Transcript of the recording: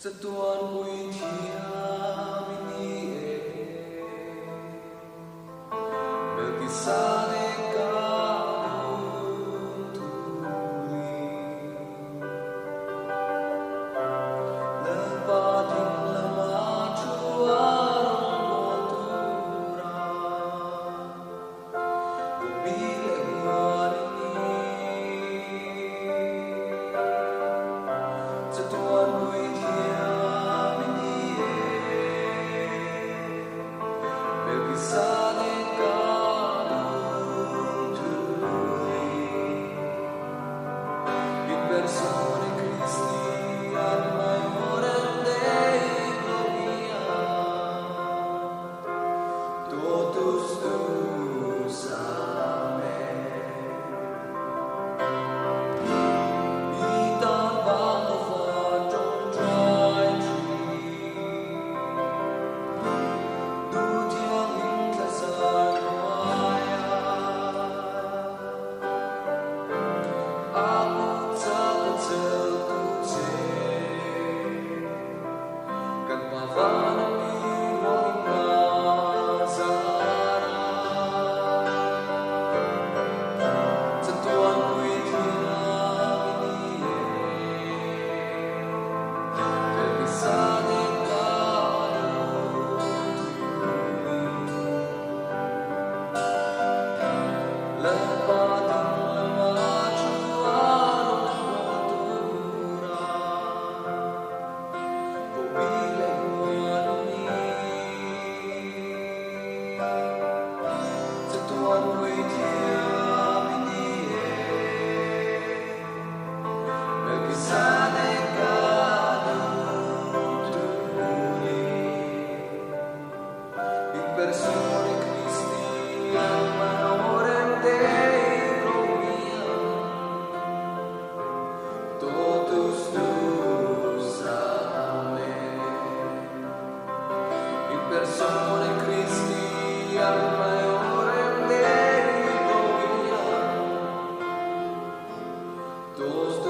Sa tuan mo'y tiyamini Melkisade ka tuli Lepating lamatu arong kultura Pumili ini Sa tuan mo'y Melkisade ka tuli In persone Christi ad maiorem Dei gloria Totus tuus amen Ita Balova don't try persone Christi ad maiorem Dei gloria Totus tuus amen In persone Christi ad maiorem Dei gloria Totus